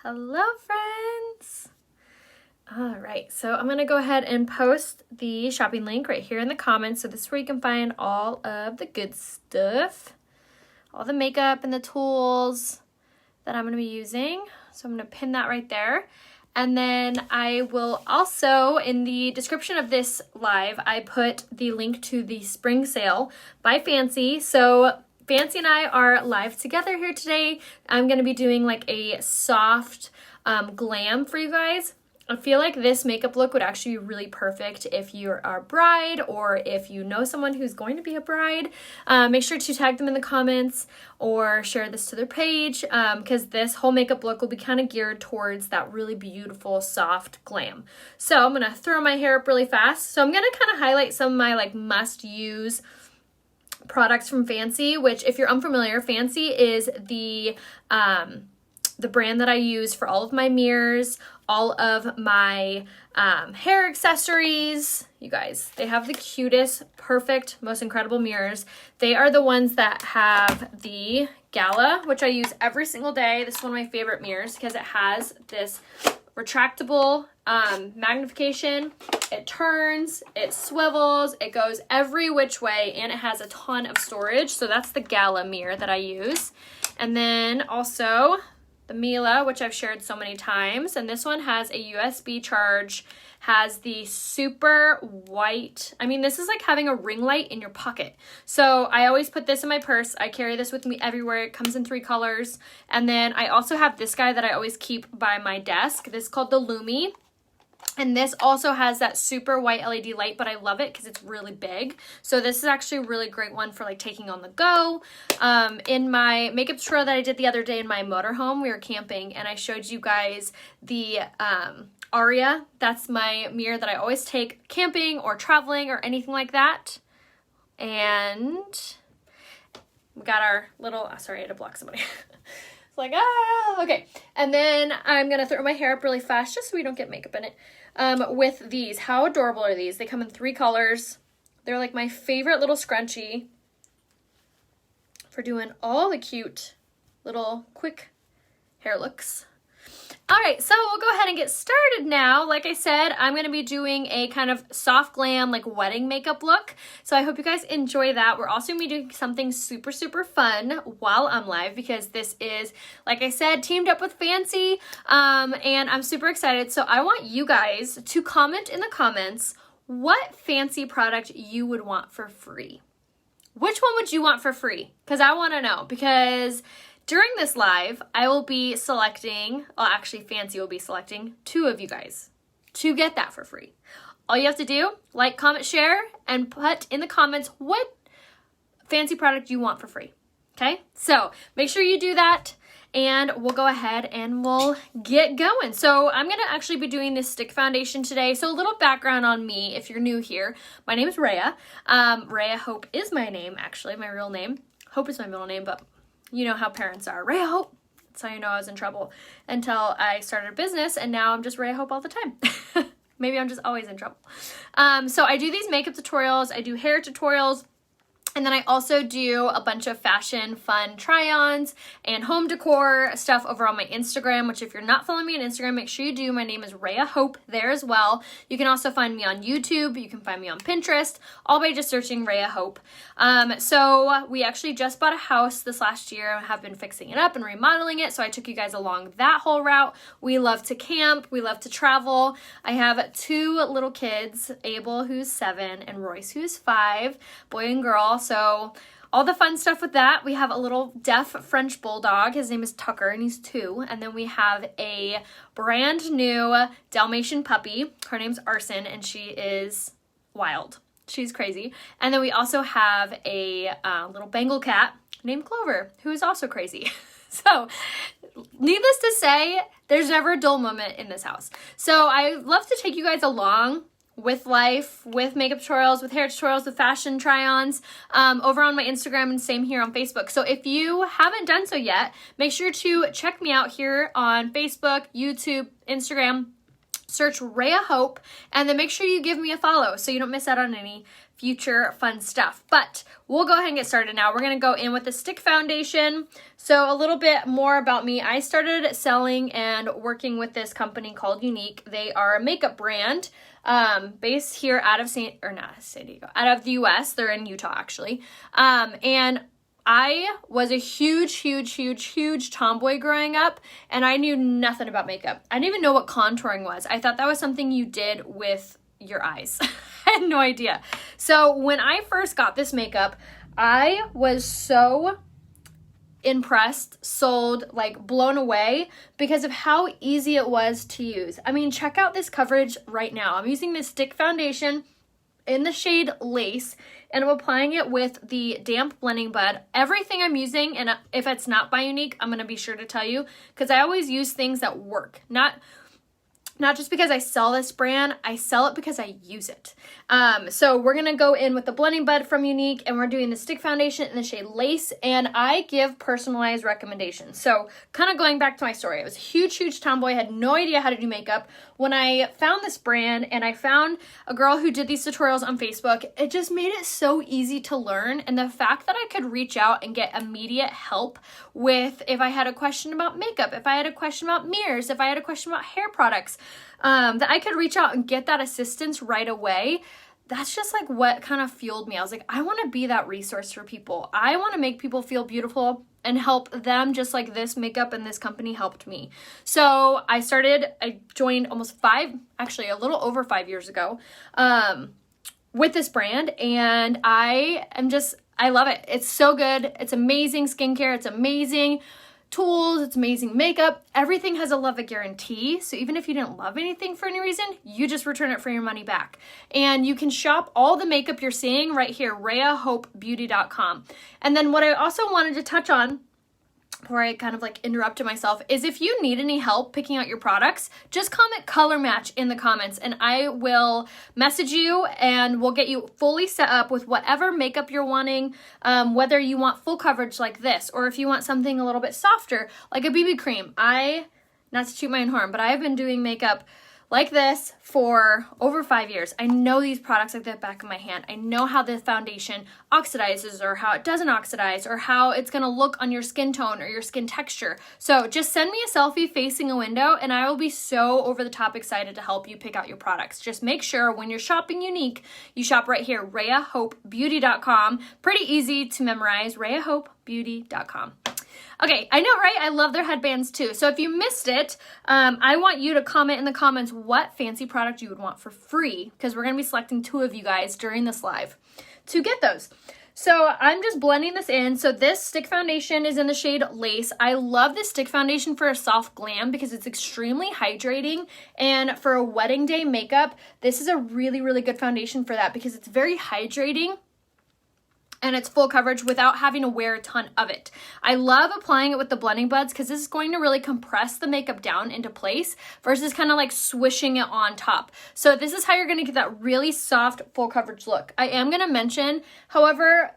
Hello, friends. All right, so I'm going to go ahead and post the shopping link right here in the comments. So this is where you can find all of the good stuff, all the makeup and the tools that I'm going to be using. So I'm going to pin that right there. And then I will also, in the description of this live, I put the link to the spring sale by Fancy. So Fancy and I are live together here today. I'm going to be doing like a soft glam for you guys. I feel like this makeup look would actually be really perfect if you're a bride or if you know someone who's going to be a bride. Make sure to tag them in the comments or share this to their page because this whole makeup look will be kind of geared towards that really beautiful, soft glam. So I'm going to throw my hair up really fast. So I'm going to kind of highlight some of my like must-use products from Fancy, which if you're unfamiliar, Fancy is the brand that I use for all of my mirrors, all of my hair accessories. You guys, they have the cutest, perfect, most incredible mirrors. They are the ones that have the Gala, which I use every single day. This is one of my favorite mirrors because it has this retractable magnification. It turns, it swivels, it goes every which way, and it has a ton of storage. So that's the Gala mirror that I use. And then also the Mila, which I've shared so many times, and this one has a USB charge, has the super white, I mean, this is like having a ring light in your pocket. So I always put this in my purse. I carry this with me everywhere. It comes in 3 colors. And then I also have this guy that I always keep by my desk. This is called the Lumi. And this also has that super white LED light, but I love it because it's really big. So this is actually a really great one for like taking on the go. In my makeup tutorial that I did the other day in my motorhome, we were camping and I showed you guys the Aria. That's my mirror that I always take camping or traveling or anything like that. And we got our little, sorry, I had to block somebody. It's like, okay. And then I'm going to throw my hair up really fast just so we don't get makeup in it. With these. How adorable are these? They come in 3 colors. They're like my favorite little scrunchie for doing all the cute little quick hair looks. All right, so we'll go ahead and get started now. Like I said, I'm going to be doing a kind of soft glam, like wedding makeup look. So I hope you guys enjoy that. We're also going to be doing something super, super fun while I'm live because this is, like I said, teamed up with Fancy, and I'm super excited. So I want you guys to comment in the comments what Fancy product you would want for free. Which one would you want for free? Because I want to know, because during this live, I will be selecting, well, actually Fancy will be selecting 2 of you guys to get that for free. All you have to do, like, comment, share, and put in the comments what Fancy product you want for free, okay? So make sure you do that, and we'll go ahead and we'll get going. So I'm going to actually be doing this stick foundation today. So a little background on me, if you're new here. My name is Rhea. Rhea Hope is my name, actually, my real name. Hope is my middle name, but you know how parents are. Rhea Hope. That's how you know I was in trouble until I started a business, and now I'm just Rhea Hope all the time. Maybe I'm just always in trouble. So I do these makeup tutorials. I do hair tutorials. And then I also do a bunch of fashion, fun try-ons and home decor stuff over on my Instagram, which if you're not following me on Instagram, make sure you do. My name is Rhea Hope there as well. You can also find me on YouTube. You can find me on Pinterest, all by just searching Rhea Hope. So we actually just bought a house this last year. I have been fixing it up and remodeling it. So I took you guys along that whole route. We love to camp. We love to travel. I have 2 little kids, Abel, who's 7, and Royce, who's 5, boy and girl. So all the fun stuff with that. We have a little deaf French bulldog. His name is Tucker, and he's 2. And then we have a brand new Dalmatian puppy. Her name's Arson, and she is wild. She's crazy. And then we also have a little Bengal cat named Clover, who is also crazy. So needless to say, there's never a dull moment in this house. So I love to take you guys along with life, with makeup tutorials, with hair tutorials, with fashion try-ons over on my Instagram and same here on Facebook. So if you haven't done so yet, make sure to check me out here on Facebook, YouTube, Instagram. Search Rhea Hope, and then make sure you give me a follow so you don't miss out on any future fun stuff. But we'll go ahead and get started now. We're going to go in with the stick foundation. So a little bit more about me. I started selling and working with this company called Unique. They are a makeup brand based here out of out of the US. They're in Utah actually. And I was a huge tomboy growing up, and I knew nothing about makeup. I didn't even know what contouring was. I thought that was something you did with your eyes. I had no idea. So when I first got this makeup, I was so impressed, sold, like blown away because of how easy it was to use. I mean, check out this coverage right now. I'm using this stick foundation in the shade Lace, and I'm applying it with the damp blending bud. Everything I'm using, and if it's not by Unique, I'm going to be sure to tell you, because I always use things that work. Not just because I sell this brand, I sell it because I use it. So we're going to go in with the blending bud from Unique, and we're doing the stick foundation in the shade Lace, and I give personalized recommendations. So kind of going back to my story, I was a huge tomboy, had no idea how to do makeup. When I found this brand and I found a girl who did these tutorials on Facebook, it just made it so easy to learn. And the fact that I could reach out and get immediate help with if I had a question about makeup, if I had a question about mirrors, if I had a question about hair products, that I could reach out and get that assistance right away. That's just like what kind of fueled me. I was like, I want to be that resource for people. I want to make people feel beautiful and help them just like this makeup and this company helped me. So I joined a little over 5 years ago, with this brand, and I love it. It's so good. It's amazing skincare. It's amazing tools, it's amazing makeup. Everything has a love it guarantee. So even if you didn't love anything for any reason, you just return it for your money back. And you can shop all the makeup you're seeing right here, RheaHopeBeauty.com. And then what I also wanted to touch on before I kind of like interrupted myself is if you need any help picking out your products, just comment color match in the comments and I will message you and we'll get you fully set up with whatever makeup you're wanting, whether you want full coverage like this or if you want something a little bit softer like a BB cream. Not to toot my own horn, but I have been doing makeup like this for over 5 years. I know these products like the back of my hand. I know how the foundation oxidizes or how it doesn't oxidize or how it's going to look on your skin tone or your skin texture. So just send me a selfie facing a window and I will be so over the top excited to help you pick out your products. Just make sure when you're shopping Unique, you shop right here, RheaHopeBeauty.com. Pretty easy to memorize, RheaHopeBeauty.com. Okay, I know, right? I love their headbands too. So if you missed it, I want you to comment in the comments what fancy product you would want for free, because we're going to be selecting 2 of you guys during this live to get those. So I'm just blending this in. So this stick foundation is in the shade Lace. I love this stick foundation for a soft glam because it's extremely hydrating. And for a wedding day makeup, this is a really good foundation for that because it's very hydrating. And it's full coverage without having to wear a ton of it. I love applying it with the blending buds because this is going to really compress the makeup down into place versus kind of like swishing it on top. So this is how you're going to get that really soft full coverage look. I am going to mention, however,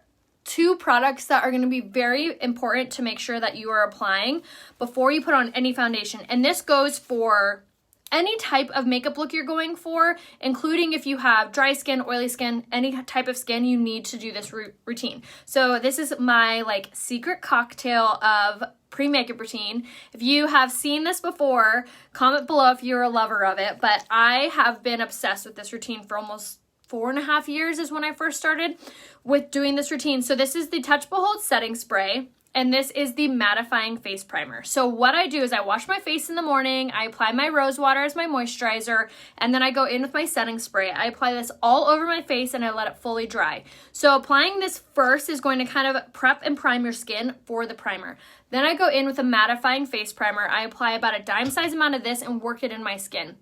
2 products that are going to be very important to make sure that you are applying before you put on any foundation. And this goes for any type of makeup look you're going for, including if you have dry skin, oily skin, any type of skin, you need to do this routine. So this is my like secret cocktail of pre-makeup routine. If you have seen this before, comment below if you're a lover of it, but I have been obsessed with this routine for almost 4.5 years is when I first started with doing this routine. So this is the Touch Behold setting spray. And this is the mattifying face primer. So what I do is I wash my face in the morning, I apply my rose water as my moisturizer, and then I go in with my setting spray. I apply this all over my face and I let it fully dry. So applying this first is going to kind of prep and prime your skin for the primer. Then I go in with a mattifying face primer. I apply about a dime size amount of this and work it in my skin.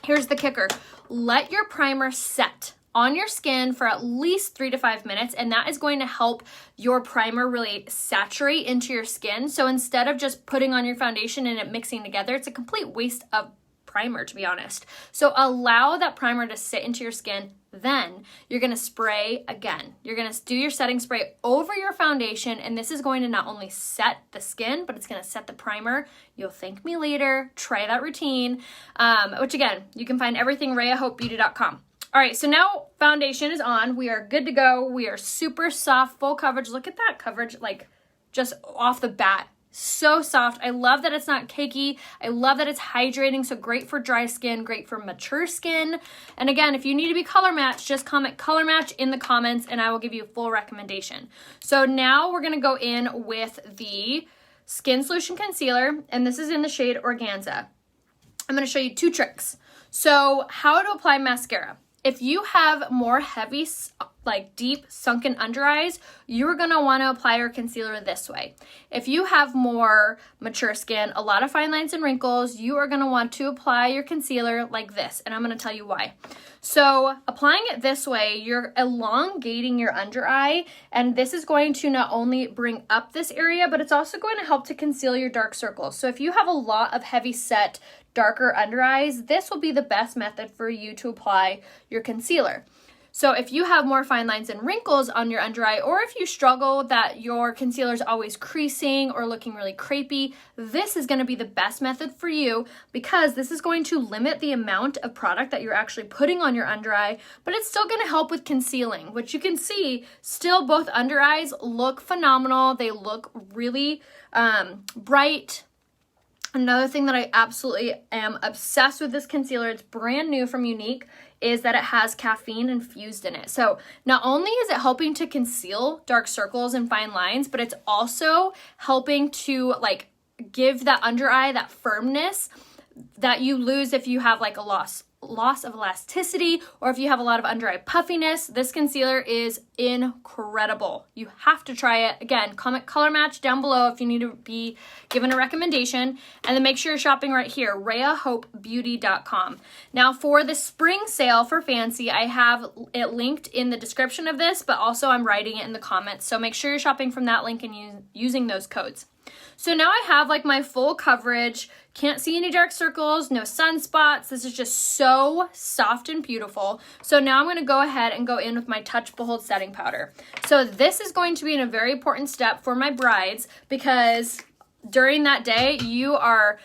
Here's the kicker. Let your primer set on your skin for at least 3 to 5 minutes, and that is going to help your primer really saturate into your skin. So instead of just putting on your foundation and it mixing together, it's a complete waste of primer, to be honest. So allow that primer to sit into your skin. Then you're going to spray again. You're going to do your setting spray over your foundation, and this is going to not only set the skin, but it's going to set the primer. You'll thank me later. Try that routine, which again, you can find everything RheaHopeBeauty.com. All right, so now foundation is on. We are good to go. We are super soft, full coverage. Look at that coverage, like just off the bat. So soft. I love that it's not cakey. I love that it's hydrating, so great for dry skin, great for mature skin. And again, if you need to be color matched, just comment color match in the comments and I will give you a full recommendation. So now we're gonna go in with the Skin Solution Concealer, and this is in the shade Organza. I'm gonna show you 2 tricks. So how to apply mascara. If you have more heavy, like deep sunken under eyes, you're gonna wanna apply your concealer this way. If you have more mature skin, a lot of fine lines and wrinkles, you are gonna want to apply your concealer like this, and I'm gonna tell you why. So applying it this way, you're elongating your under eye, and this is going to not only bring up this area, but it's also going to help to conceal your dark circles. So if you have a lot of heavy set, darker under eyes, this will be the best method for you to apply your concealer. So if you have more fine lines and wrinkles on your under eye, or if you struggle that your concealer is always creasing or looking really crepey, this is going to be the best method for you because this is going to limit the amount of product that you're actually putting on your under eye, but it's still going to help with concealing, which you can see still both under eyes look phenomenal. They look really bright. Another thing that I absolutely am obsessed with this concealer, it's brand new from Unique, is that it has caffeine infused in it. So not only is it helping to conceal dark circles and fine lines, but it's also helping to like give that under eye that firmness that you lose if you have like a loss of elasticity, or if you have a lot of under eye puffiness. This concealer is incredible. You have to try it. Again, comment color match down below if you need to be given a recommendation, and then make sure you're shopping right here, RheaHopeBeauty.com. Now for the spring sale for Fancy, I have it linked in the description of this, but also I'm writing it in the comments, so make sure you're shopping from that link and using those codes. So now I have like my full coverage, can't see any dark circles, no sunspots. This is just so soft and beautiful. So now I'm going to go ahead and go in with my Touch Behold setting powder. So this is going to be a very important step for my brides because during that day you are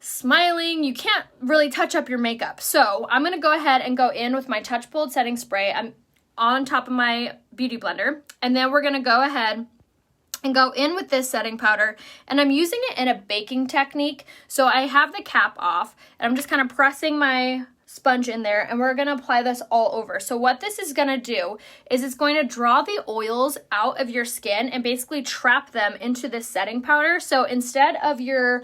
smiling, you can't really touch up your makeup. So I'm going to go ahead and go in with my Touch Behold setting spray. I'm on top of my beauty blender, and then we're going to go ahead and go in with this setting powder, and I'm using it in a baking technique. So I have the cap off and I'm just kind of pressing my sponge in there, and we're going to apply this all over. So what this is going to do is it's going to draw the oils out of your skin and basically trap them into this setting powder. So instead of your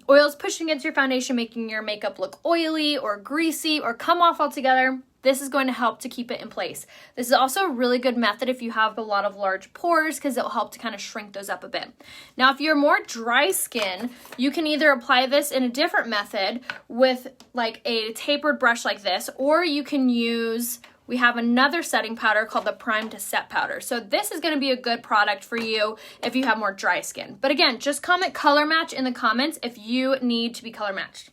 oils pushing against your foundation, making your makeup look oily or greasy or come off altogether, this is going to help to keep it in place. This is also a really good method if you have a lot of large pores because it'll help to kind of shrink those up a bit. Now, if you're more dry skin, you can either apply this in a different method with like a tapered brush like this, or you can use, we have another setting powder called the Prime to Set powder. So this is going to be a good product for you if you have more dry skin. But again, just comment color match in the comments if you need to be color matched,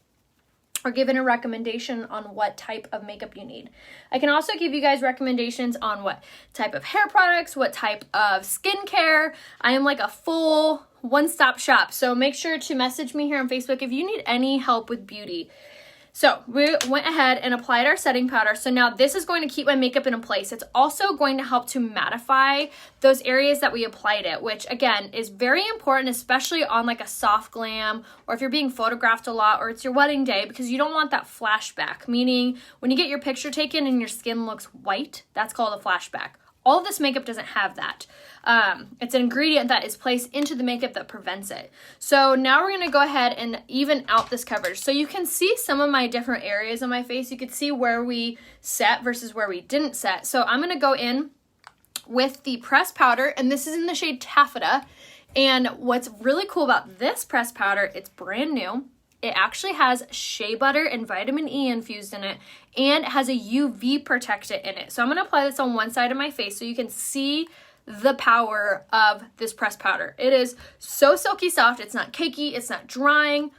or given a recommendation on what type of makeup you need. I can also give you guys recommendations on what type of hair products, what type of skincare. I am like a full one-stop shop, so make sure to message me here on Facebook if you need any help with beauty. So we went ahead and applied our setting powder. So now this is going to keep my makeup in place. It's also going to help to mattify those areas that we applied it, which again is very important, especially on like a soft glam, or if you're being photographed a lot, or it's your wedding day, because you don't want that flashback, meaning when you get your picture taken and your skin looks white, that's called a flashback. All of this makeup doesn't have that. It's an ingredient that is placed into the makeup that prevents it. So now we're going to go ahead and even out this coverage. So you can see some of my different areas on my face. You can see where we set versus where we didn't set. So I'm going to go in with the pressed powder, and this is in the shade Taffeta. And what's really cool about this pressed powder, it's brand new. It actually has shea butter and vitamin E infused in it, and it has a UV protectant in it. So I'm going to apply this on one side of my face so you can see the power of this pressed powder. It is so silky soft. It's not cakey. It's not drying.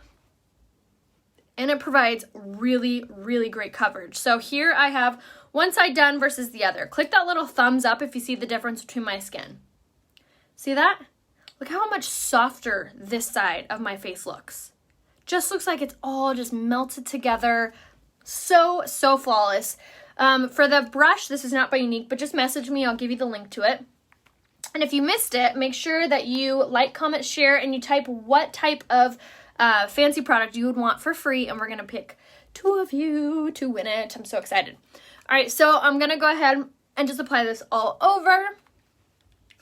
And it provides really, really great coverage. So here I have one side done versus the other. Click that little thumbs up if you see the difference between my skin. See that? Look how much softer this side of my face looks. Just looks like it's all just melted together. So flawless. For the brush, this is not by Unique, but just message me. I'll give you the link to it. And if you missed it, make sure that you like, comment, share, and you type what type of fancy product you would want for free, and we're going to pick 2 of you to win it. I'm so excited. All right, so I'm going to go ahead and just apply this all over,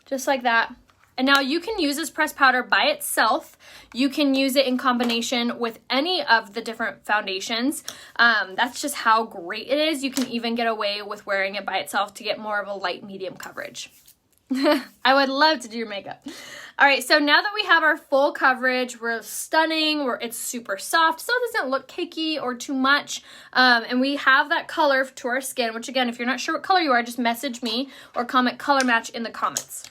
just like that. And now you can use this pressed powder by itself. You can use it in combination with any of the different foundations. That's just how great it is. You can even get away with wearing it by itself to get more of a light medium coverage. I would love to do your makeup. All right, so now that we have our full coverage, we're stunning, it's super soft, still doesn't look cakey or too much, and we have that color to our skin, which again, if you're not sure what color you are, just message me or comment color match in the comments.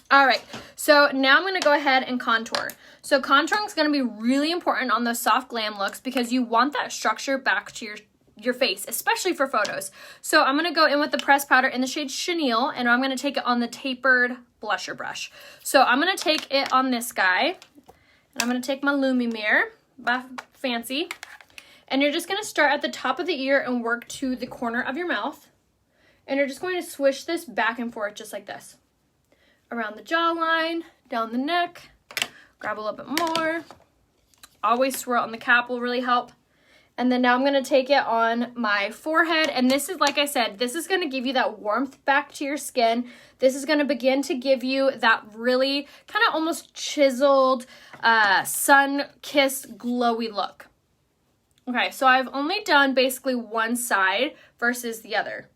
All right, so now I'm gonna go ahead and contour. So contouring is gonna be really important on those soft glam looks because you want that structure back to your face, especially for photos. So I'm gonna go in with the pressed powder in the shade Chenille, and I'm gonna take it on the tapered blusher brush. So I'm gonna take it on this guy, and I'm gonna take my Lumiere by Fancy, and you're just gonna start at the top of the ear and work to the corner of your mouth, and you're just going to swish this back and forth just like this. Around the jawline, down the neck, grab a little bit more. Always swirl on the cap will really help. And then now I'm gonna take it on my forehead, and this is, like I said, this is gonna give you that warmth back to your skin. This is gonna begin to give you that really kind of almost chiseled, sun-kissed, glowy look. Okay, so I've only done basically one side versus the other.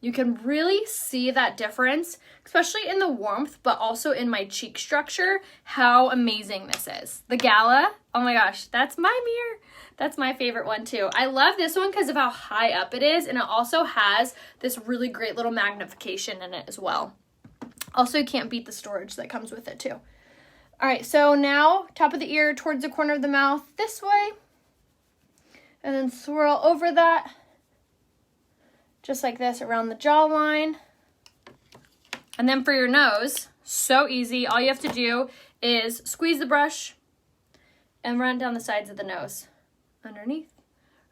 You can really see that difference, especially in the warmth, but also in my cheek structure, how amazing this is. The Gala, oh my gosh, that's my mirror. That's my favorite one too. I love this one because of how high up it is, and it also has this really great little magnification in it as well. Also, you can't beat the storage that comes with it too. All right, so now top of the ear towards the corner of the mouth this way, and then swirl over that. Just like this around the jawline. And then for your nose, so easy. All you have to do is squeeze the brush and run down the sides of the nose. Underneath,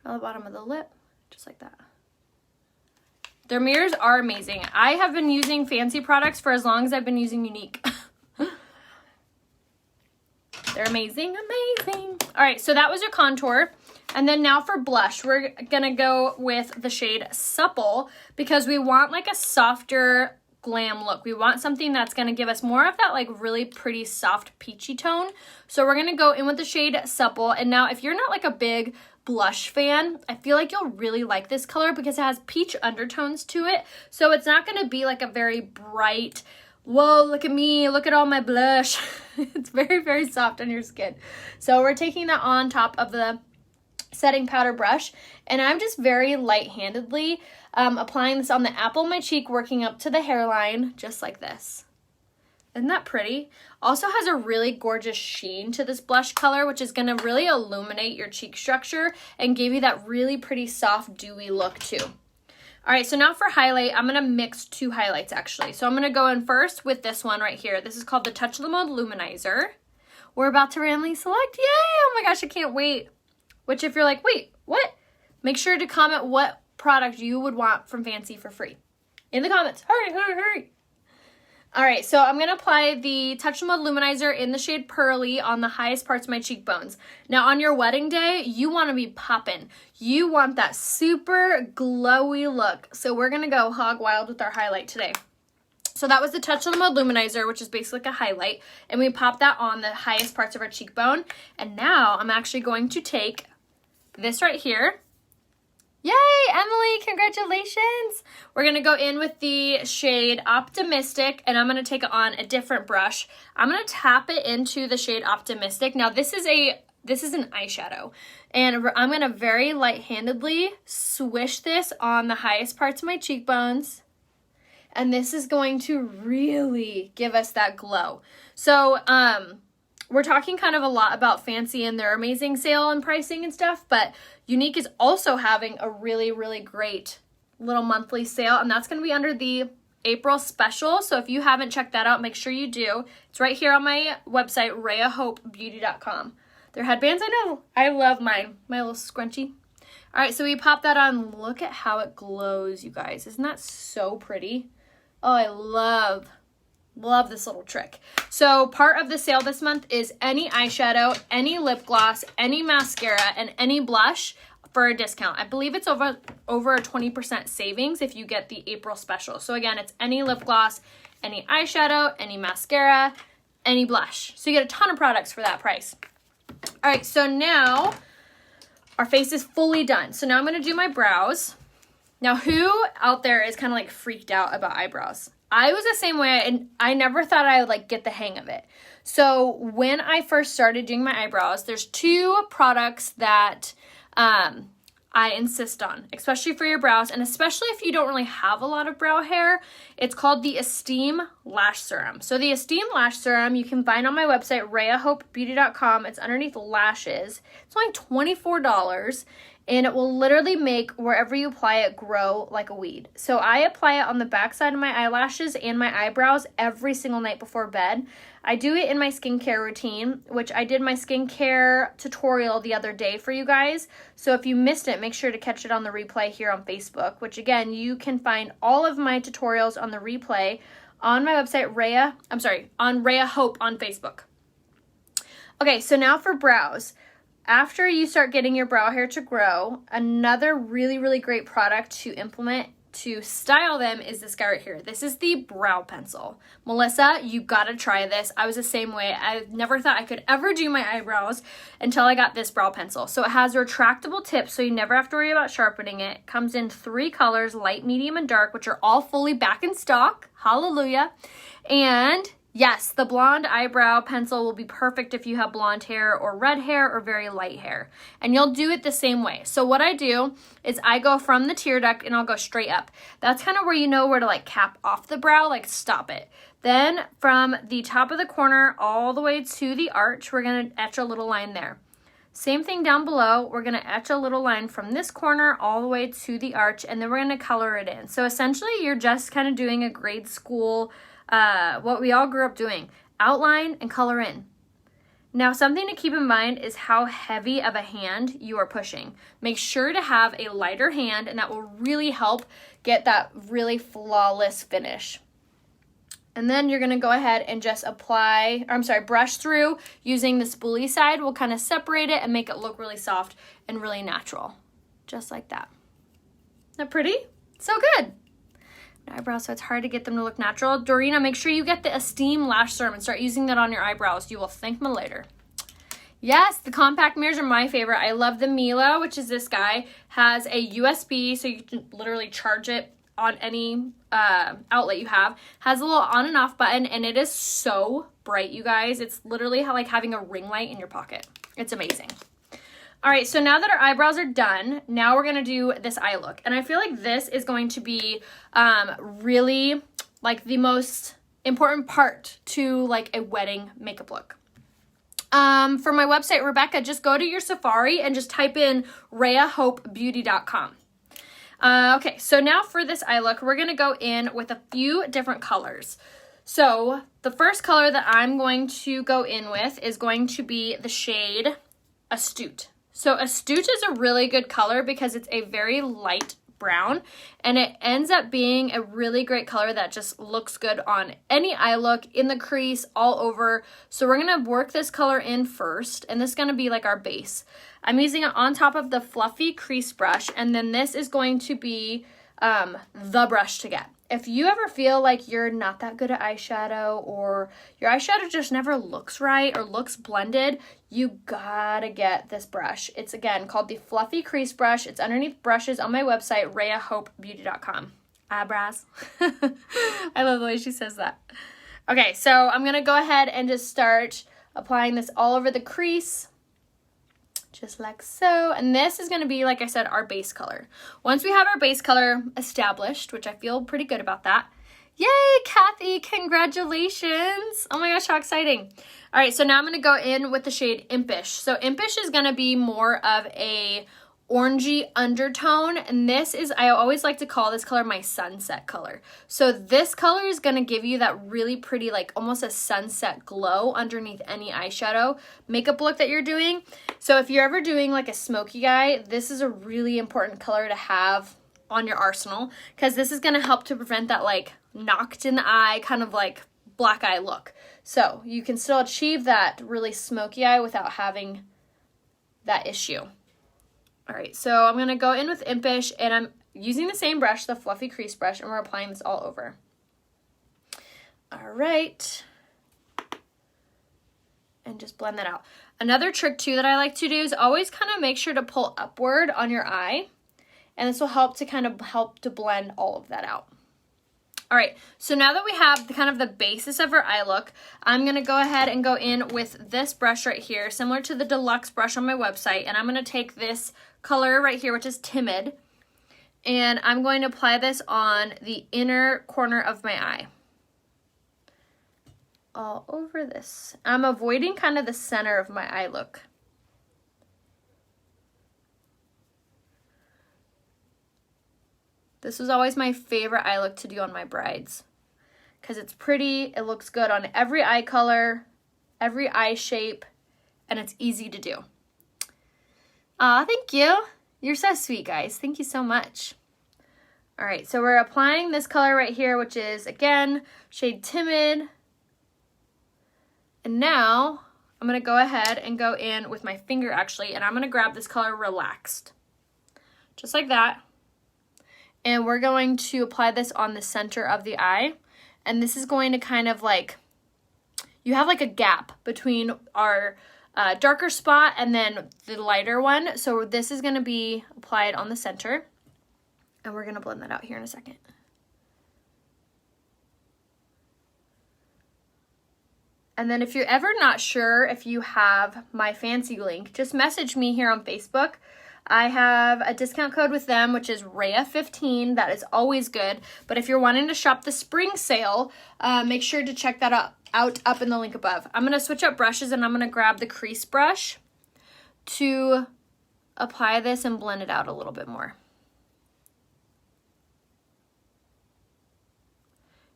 on the bottom of the lip, just like that. Their mirrors are amazing. I have been using Fancy products for as long as I've been using Unique. They're amazing, amazing. All right, so that was your contour. And then now for blush, we're gonna go with the shade Supple because we want like a softer glam look. We want something that's gonna give us more of that like really pretty soft peachy tone. So we're gonna go in with the shade Supple. And now if you're not like a big blush fan, I feel like you'll really like this color because it has peach undertones to it. So it's not gonna be like a very bright, whoa, look at me, look at all my blush. It's very, very soft on your skin. So we're taking that on top of the setting powder brush, and I'm just very light-handedly applying this on the apple of my cheek, working up to the hairline, just like this. Isn't that pretty? Also has a really gorgeous sheen to this blush color, which is going to really illuminate your cheek structure and give you that really pretty soft, dewy look too. All right, so now for highlight, I'm going to mix 2 highlights actually. So I'm going to go in first with this one right here. This is called the Touch of the Mode Luminizer. We're about to randomly select. Yay! Oh my gosh, I can't wait. Which if you're like, wait, what? Make sure to comment what product you would want from Fancy for free in the comments. Hurry, hurry, hurry. All right, so I'm going to apply the Touch of the Mode Luminizer in the shade Pearly on the highest parts of my cheekbones. Now, on your wedding day, you want to be popping. You want that super glowy look. So we're going to go hog wild with our highlight today. So that was the Touch of the Mode Luminizer, which is basically like a highlight. And we pop that on the highest parts of our cheekbone. And now I'm actually going to take this right here. Yay, Emily, congratulations. We're gonna go in with the shade Optimistic, and I'm gonna take it on a different brush. I'm gonna tap it into the shade Optimistic. Now this is an eyeshadow, and I'm gonna very light-handedly swish this on the highest parts of my cheekbones, and this is going to really give us that glow. So, we're talking kind of a lot about Fancy and their amazing sale and pricing and stuff, but Unique is also having a really, really great little monthly sale, and that's going to be under the April special. So if you haven't checked that out, make sure you do. It's right here on my website, RheaHopeBeauty.com. Their headbands, I know. I love mine. My little scrunchie. All right, so we pop that on. Look at how it glows, you guys. Isn't that so pretty? Oh, I love this little trick. So part of the sale this month is any eyeshadow, any lip gloss, any mascara, and any blush for a discount. I believe it's over a 20% savings if you get the April special. So again, it's any lip gloss, any eyeshadow, any mascara, any blush. So you get a ton of products for that price. All right, so now our face is fully done. So now I'm gonna do my brows. Now, who out there is kind of like freaked out about eyebrows? I was the same way, and I never thought I would like get the hang of it. So when I first started doing my eyebrows, there's 2 products that I insist on, especially for your brows, and especially if you don't really have a lot of brow hair. It's called the Esteem Lash Serum. So the Esteem Lash Serum you can find on my website, RheaHopeBeauty.com. It's underneath lashes. It's only $24, and it will literally make wherever you apply it grow like a weed. So I apply it on the backside of my eyelashes and my eyebrows every single night before bed. I do it in my skincare routine, which I did my skincare tutorial the other day for you guys. So if you missed it, make sure to catch it on the replay here on Facebook, which again, you can find all of my tutorials on the replay on my website, on Rhea Hope on Facebook. Okay, so now for brows. After you start getting your brow hair to grow, another really, really great product to implement to style them is this guy right here. This is the brow pencil. Melissa, you gotta try this. I was the same way. I never thought I could ever do my eyebrows until I got this brow pencil. So it has a retractable tip, so you never have to worry about sharpening it. It comes in 3 colors, light, medium, and dark, which are all fully back in stock. Hallelujah. And yes, the blonde eyebrow pencil will be perfect if you have blonde hair or red hair or very light hair. And you'll do it the same way. So what I do is I go from the tear duct and I'll go straight up. That's kind of where you know where to like cap off the brow, like stop it. Then from the top of the corner all the way to the arch, we're going to etch a little line there. Same thing down below. We're going to etch a little line from this corner all the way to the arch, and then we're going to color it in. So essentially you're just kind of doing a grade school what we all grew up doing, outline and color in. Now, something to keep in mind is how heavy of a hand you are pushing. Make sure to have a lighter hand, and that will really help get that really flawless finish. And then you're gonna go ahead and just brush through using the spoolie side. We'll kind of separate it and make it look really soft and really natural. Just like that. Isn't that pretty? So good. Eyebrows, so it's hard to get them to look natural. Dorina, make sure you get the Esteem Lash Serum and start using that on your eyebrows. You will thank me later. Yes, the compact mirrors are my favorite. I love the Mila, which is this guy. Has a USB, so you can literally charge it on any outlet you have. Has a little on and off button, and it is so bright, you guys. It's literally like having a ring light in your pocket. It's amazing. All right, so now that our eyebrows are done, now we're gonna do this eye look. And I feel like this is going to be really like the most important part to like a wedding makeup look. For my website, Rebecca, just go to your Safari and just type in RheaHopeBeauty.com. Okay, so now for this eye look, we're gonna go in with a few different colors. So the first color that I'm going to go in with is going to be the shade Astute. So Astute is a really good color because it's a very light brown, and it ends up being a really great color that just looks good on any eye look, in the crease, all over. So we're going to work this color in first, and this is going to be like our base. I'm using it on top of the fluffy crease brush, and then this is going to be the brush to get. If you ever feel like you're not that good at eyeshadow, or your eyeshadow just never looks right or looks blended, you gotta get this brush. It's again called the Fluffy Crease Brush. It's underneath brushes on my website, RheaHopeBeauty.com. Eyebrows. I love the way she says that. Okay, so I'm gonna go ahead and just start applying this all over the crease. Just like so. And this is going to be, like I said, our base color. Once we have our base color established, which I feel pretty good about that. Yay, Kathy, congratulations. Oh my gosh, how exciting. All right, so now I'm going to go in with the shade Impish. So Impish is going to be more of a orangey undertone, and this is, I always like to call this color my sunset color. So this color is going to give you that really pretty, like almost a sunset glow underneath any eyeshadow makeup look that you're doing. So if you're ever doing like a smoky eye, this is a really important color to have on your arsenal, because this is going to help to prevent that like knocked in the eye kind of like black eye look. So you can still achieve that really smoky eye without having that issue. All right, so I'm going to go in with Impish, and I'm using the same brush, the fluffy crease brush, and we're applying this all over. All right. And just blend that out. Another trick too that I like to do is always kind of make sure to pull upward on your eye, and this will help to blend all of that out. All right, so now that we have the kind of the basis of our eye look, I'm going to go ahead and go in with this brush right here, similar to the deluxe brush on my website, and I'm going to take this color right here, which is Timid, and I'm going to apply this on the inner corner of my eye. All over this. I'm avoiding kind of the center of my eye look. This was always my favorite eye look to do on my brides, because it's pretty, it looks good on every eye color, every eye shape, and it's easy to do. Aw, thank you. You're so sweet, guys. Thank you so much. All right, so we're applying this color right here, which is, again, shade Timid. And now I'm going to go ahead and go in with my finger, actually, and I'm going to grab this color Relaxed. Just like that. And we're going to apply this on the center of the eye. And this is going to kind of like, you have like a gap between our darker spot and then the lighter one. So this is going to be applied on the center. And we're going to blend that out here in a second. And then if you're ever not sure if you have my fancy link, just message me here on Facebook. I have a discount code with them, which is Rhea15. That is always good. But if you're wanting to shop the spring sale, make sure to check that out up in the link above. I'm going to switch up brushes, and I'm going to grab the crease brush to apply this and blend it out a little bit more.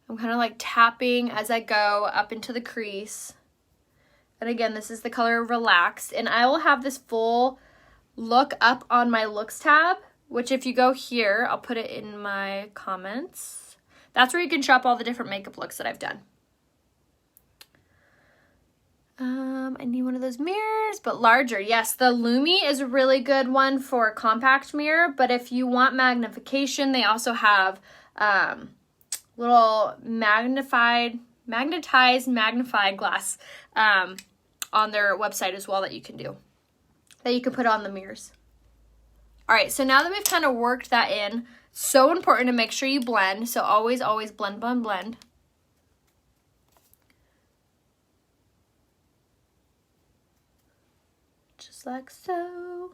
I'm kind of like tapping as I go up into the crease. And again, this is the color Relaxed. And I will have this full look up on my looks tab, which if you go here, I'll put it in my comments. That's where you can shop all the different makeup looks that I've done. I need one of those mirrors, but larger. Yes, the Lumi is a really good one for a compact mirror, but if you want magnification, they also have little magnetized magnified glass on their website as well that you can do, that you can put on the mirrors. All right, so now that we've kind of worked that in, so important to make sure you blend. So always, always blend, blend, blend. Just like so.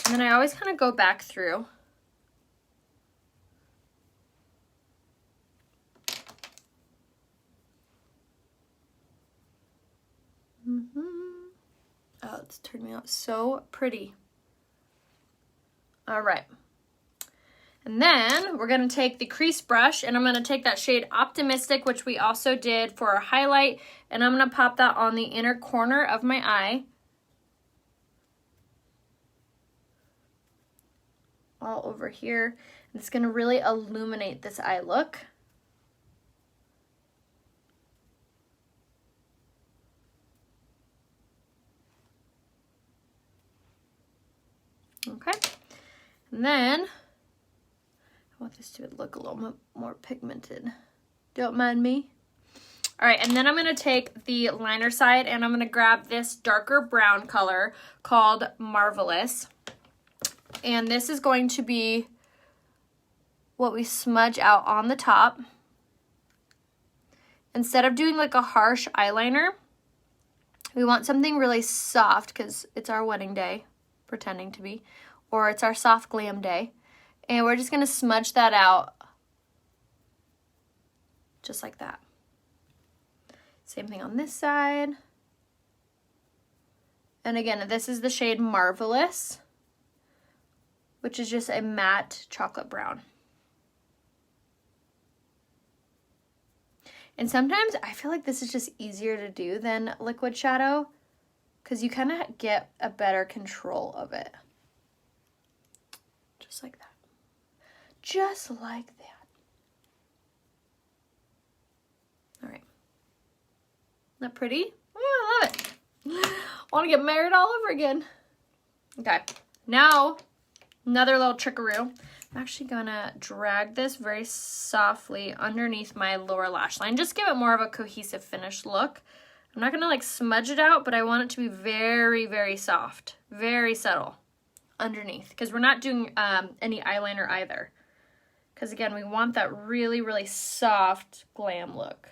And then I always kind of go back through. Oh, it's turned me out so pretty. All right. And then we're going to take the crease brush, and I'm going to take that shade Optimistic, which we also did for our highlight, and I'm going to pop that on the inner corner of my eye. All over here. It's going to really illuminate this eye look. Okay, and then I want this to look a little more pigmented. Don't mind me. All right, and then I'm going to take the liner side, and I'm going to grab this darker brown color called Marvelous. And this is going to be what we smudge out on the top. Instead of doing like a harsh eyeliner, we want something really soft because it's our wedding day. Pretending to be, or it's our soft glam day, and we're just going to smudge that out just like that. Same thing on this side, And again, this is the shade Marvelous, which is just a matte chocolate brown. And sometimes I feel like this is just easier to do than liquid shadow because you kind of get a better control of it. Just like that. Just like that. All right. Isn't that pretty? Oh, I love it. Want to get married all over again. Okay. Now, another little trickaroo. I'm actually gonna drag this very softly underneath my lower lash line. Just give it more of a cohesive finished look. I'm not gonna like smudge it out, but I want it to be very, very soft, very subtle underneath because we're not doing any eyeliner either. Because again, we want that really, really soft glam look.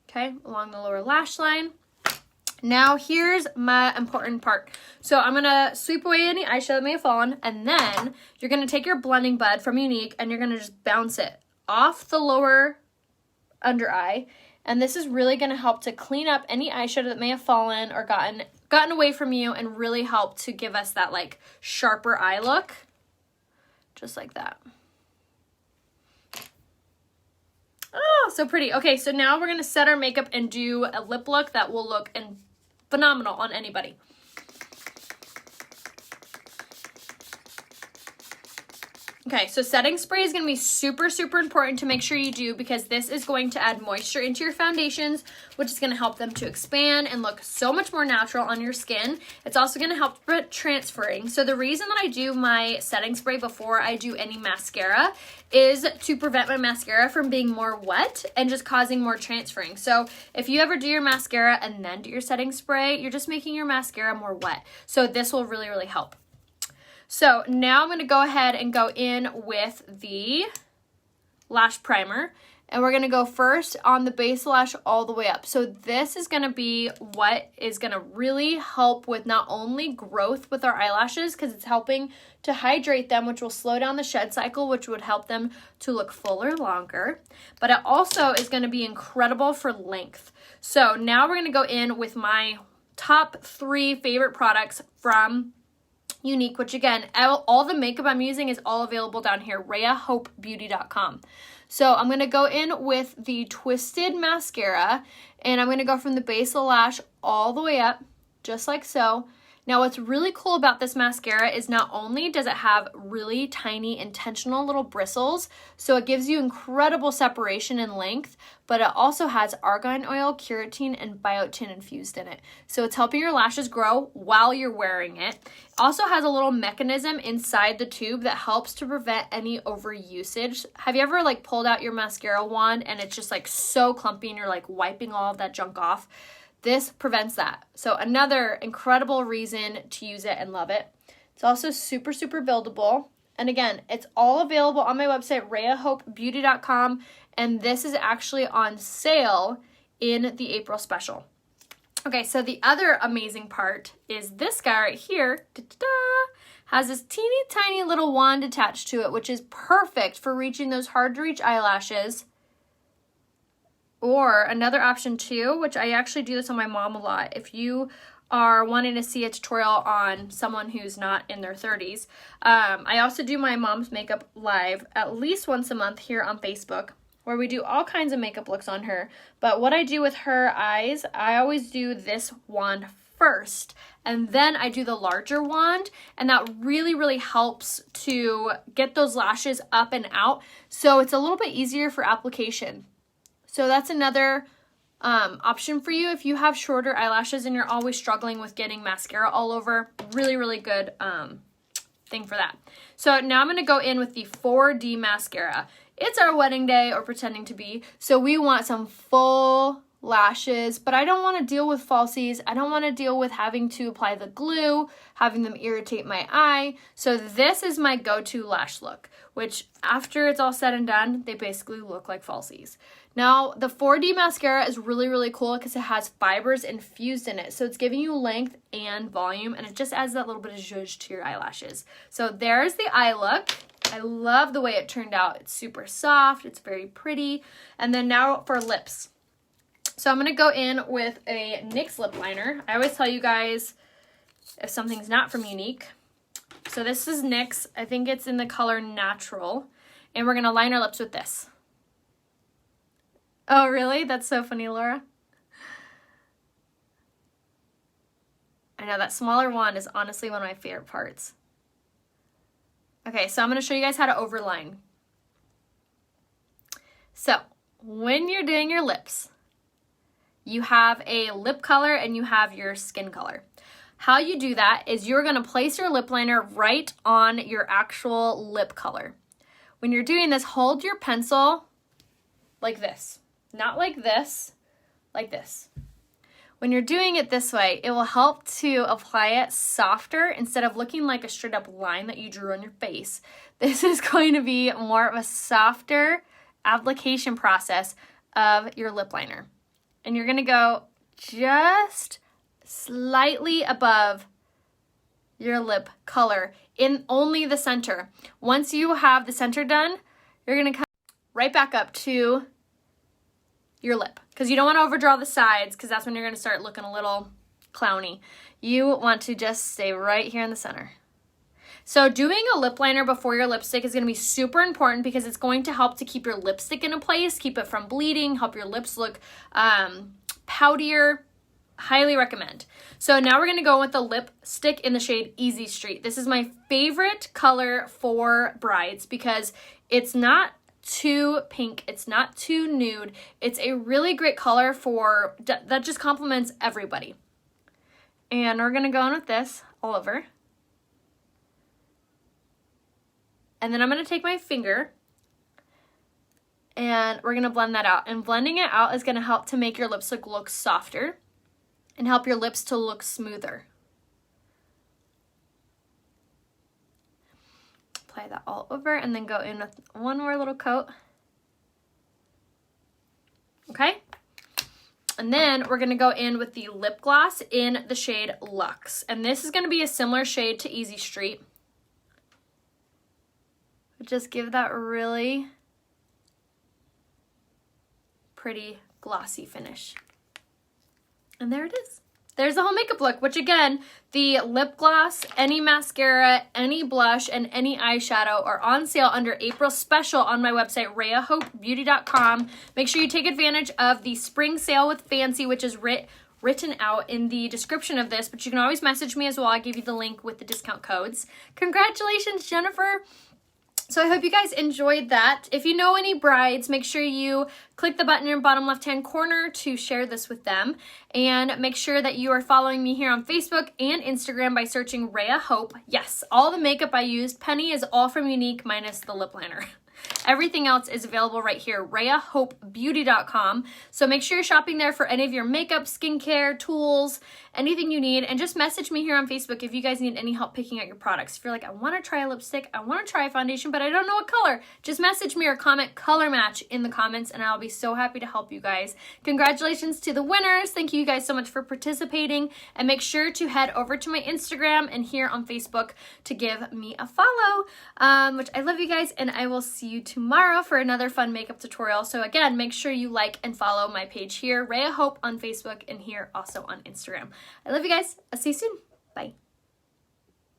Okay, along the lower lash line. Now here's my important part. So I'm gonna sweep away any eyeshadow that may have fallen, and then you're gonna take your blending bud from Unique and you're gonna just bounce it off the lower under eye. And this is really gonna help to clean up any eyeshadow that may have fallen or gotten away from you and really help to give us that like sharper eye look. Just like that. Oh, so pretty. Okay, so now we're gonna set our makeup and do a lip look that will look phenomenal on anybody. Okay, so setting spray is going to be super, super important to make sure you do because this is going to add moisture into your foundations, which is going to help them to expand and look so much more natural on your skin. It's also going to help with transferring. So the reason that I do my setting spray before I do any mascara is to prevent my mascara from being more wet and just causing more transferring. So if you ever do your mascara and then do your setting spray, you're just making your mascara more wet. So this will really, really help. So now I'm going to go ahead and go in with the lash primer. And we're going to go first on the base lash all the way up. So this is going to be what is going to really help with not only growth with our eyelashes, because it's helping to hydrate them, which will slow down the shed cycle, which would help them to look fuller longer. But it also is going to be incredible for length. So now we're going to go in with my top 3 favorite products from Unique, which again, all the makeup I'm using is all available down here, RheaHopeBeauty.com. So I'm going to go in with the Twisted Mascara, and I'm going to go from the base of the lash all the way up, just like so. Now what's really cool about this mascara is not only does it have really tiny intentional little bristles, so it gives you incredible separation and length, but it also has argan oil, keratin, and biotin infused in it. So it's helping your lashes grow while you're wearing it. It also has a little mechanism inside the tube that helps to prevent any overusage. Have you ever like pulled out your mascara wand and it's just like so clumpy and you're like wiping all of that junk off? This prevents that. So another incredible reason to use it and love it. It's also super, super buildable. And again, it's all available on my website, RheaHopeBeauty.com. And this is actually on sale in the April special. Okay, so the other amazing part is this guy right here. Has this teeny tiny little wand attached to it, which is perfect for reaching those hard to reach eyelashes. Or another option too, which I actually do this on my mom a lot. If you are wanting to see a tutorial on someone who's not in their 30s, I also do my mom's makeup live at least once a month here on Facebook, where we do all kinds of makeup looks on her. But what I do with her eyes, I always do this wand first, and then I do the larger wand, and that really, really helps to get those lashes up and out. So it's a little bit easier for application. So that's another option for you if you have shorter eyelashes and you're always struggling with getting mascara all over. Really, really good thing for that. So now I'm going to go in with the 4D mascara. It's our wedding day, or pretending to be, so we want some full lashes, but I don't want to deal with falsies. I don't want to deal with having to apply the glue, having them irritate my eye. So this is my go-to lash look, which after it's all said and done, they basically look like falsies. Now, the 4D mascara is really, really cool because it has fibers infused in it. So it's giving you length and volume, and it just adds that little bit of zhuzh to your eyelashes. So there's the eye look. I love the way it turned out. It's super soft. It's very pretty. And then now for lips. So I'm going to go in with a NYX lip liner. I always tell you guys if something's not from Unique. So this is NYX. I think it's in the color Natural. And we're going to line our lips with this. Oh, really? That's so funny, Laura. I know that smaller one is honestly one of my favorite parts. Okay, so I'm going to show you guys how to overline. So when you're doing your lips, you have a lip color and you have your skin color. How you do that is you're going to place your lip liner right on your actual lip color. When you're doing this, hold your pencil like this. Not like this, like this. When you're doing it this way, it will help to apply it softer instead of looking like a straight up line that you drew on your face. This is going to be more of a softer application process of your lip liner. And you're going to go just slightly above your lip color in only the center. Once you have the center done, you're going to come right back up to your lip, because you don't want to overdraw the sides, because that's when you're going to start looking a little clowny. You want to just stay right here in the center. So doing a lip liner before your lipstick is going to be super important because it's going to help to keep your lipstick in a place, keep it from bleeding, help your lips look poutier. Highly recommend. So now we're going to go with the lipstick in the shade Easy Street. This is my favorite color for brides because it's not too pink, it's not too nude. It's a really great color for that just complements everybody. And we're gonna go in with this all over. And then I'm gonna take my finger and we're gonna blend that out. And blending it out is gonna help to make your lipstick look softer and help your lips to look smoother. Apply that all over and then go in with one more little coat. Okay? And then we're gonna go in with the lip gloss in the shade Luxe. And this is gonna be a similar shade to Easy Street. Just give that really pretty glossy finish. And there it is. There's the whole makeup look, which again, the lip gloss, any mascara, any blush, and any eyeshadow are on sale under April special on my website, RheaHopeBeauty.com. Make sure you take advantage of the spring sale with Fancy, which is written out in the description of this, but you can always message me as well. I'll give you the link with the discount codes. Congratulations, Jennifer. So I hope you guys enjoyed that. If you know any brides, make sure you click the button in the bottom left-hand corner to share this with them. And make sure that you are following me here on Facebook and Instagram by searching Rhea Hope. Yes, all the makeup I used, Penny, is all from Unique minus the lip liner. Everything else is available right here, RheaHopeBeauty.com. So make sure you're shopping there for any of your makeup, skincare, tools, anything you need. And just message me here on Facebook if you guys need any help picking out your products. If you're like, I want to try a lipstick, I want to try a foundation, but I don't know what color, just message me or comment color match in the comments and I'll be so happy to help you guys. Congratulations to the winners. Thank you guys so much for participating. And make sure to head over to my Instagram and here on Facebook to give me a follow, which I love you guys, and I will see you tomorrow for another fun makeup tutorial. So again, make sure you like and follow my page here, Rhea Hope on Facebook, and here also on Instagram. I love you guys. I'll see you soon. Bye.